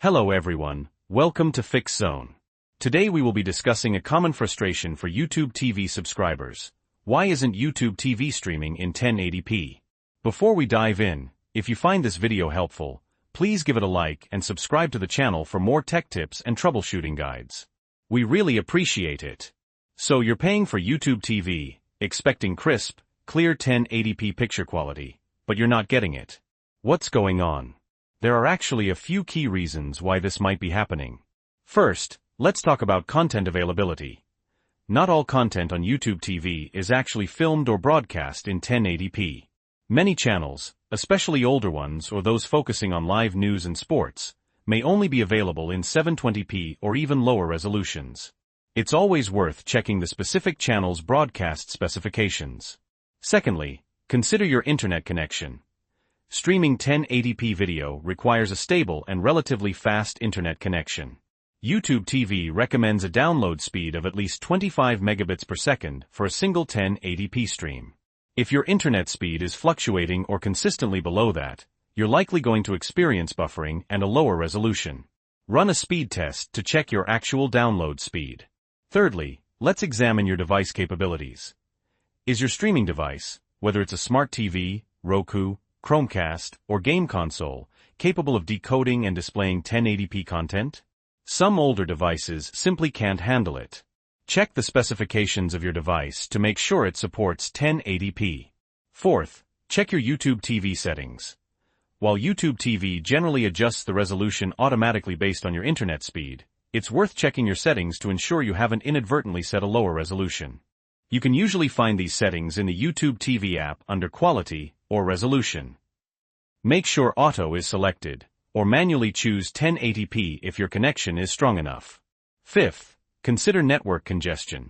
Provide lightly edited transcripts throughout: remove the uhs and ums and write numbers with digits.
Hello everyone, welcome to Fix Zone. Today we will be discussing a common frustration for YouTube TV subscribers. Why isn't YouTube TV streaming in 1080p? Before we dive in, if you find this video helpful, please give it a like and subscribe to the channel for more tech tips and troubleshooting guides. We really appreciate it. So you're paying for YouTube TV, expecting crisp, clear 1080p picture quality, but you're not getting it. What's going on? There are actually a few key reasons why this might be happening. First, let's talk about content availability. Not all content on YouTube TV is actually filmed or broadcast in 1080p. Many channels, especially older ones or those focusing on live news and sports, may only be available in 720p or even lower resolutions. It's always worth checking the specific channel's broadcast specifications. Secondly, consider your internet connection. Streaming 1080p video requires a stable and relatively fast internet connection. YouTube TV recommends a download speed of at least 25 megabits per second for a single 1080p stream. If your internet speed is fluctuating or consistently below that, you're likely going to experience buffering and a lower resolution. Run a speed test to check your actual download speed. Thirdly, let's examine your device capabilities. Is your streaming device, whether it's a smart TV, Roku, Chromecast, or game console, capable of decoding and displaying 1080p content? Some older devices simply can't handle it. Check the specifications of your device to make sure it supports 1080p. Fourth, check your YouTube TV settings. While YouTube TV generally adjusts the resolution automatically based on your internet speed, it's worth checking your settings to ensure you haven't inadvertently set a lower resolution. You can usually find these settings in the YouTube TV app under Quality or Resolution. Make sure Auto is selected, or manually choose 1080p if your connection is strong enough. Fifth, consider network congestion.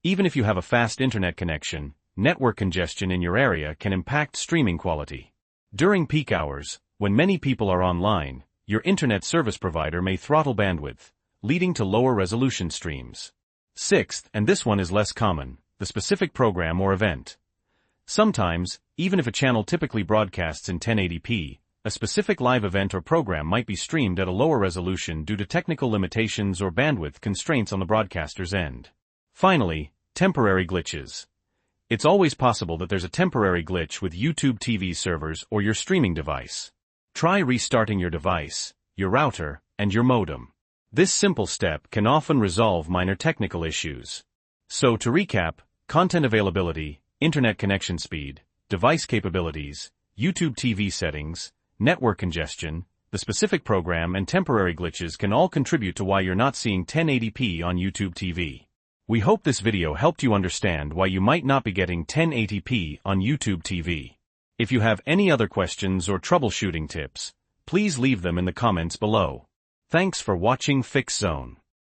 Even if you have a fast internet connection, network congestion in your area can impact streaming quality. During peak hours, when many people are online, your internet service provider may throttle bandwidth, leading to lower resolution streams. Sixth, and this one is less common, the specific program or event. Sometimes, even if a channel typically broadcasts in 1080p, a specific live event or program might be streamed at a lower resolution due to technical limitations or bandwidth constraints on the broadcaster's end. Finally, temporary glitches. It's always possible that there's a temporary glitch with YouTube TV servers or your streaming device. Try restarting your device, your router, and your modem. This simple step can often resolve minor technical issues. So to recap, content availability, internet connection speed, device capabilities, YouTube TV settings, network congestion, the specific program and temporary glitches can all contribute to why you're not seeing 1080p on YouTube TV. We hope this video helped you understand why you might not be getting 1080p on YouTube TV. If you have any other questions or troubleshooting tips, please leave them in the comments below. Thanks for watching Fix Zone.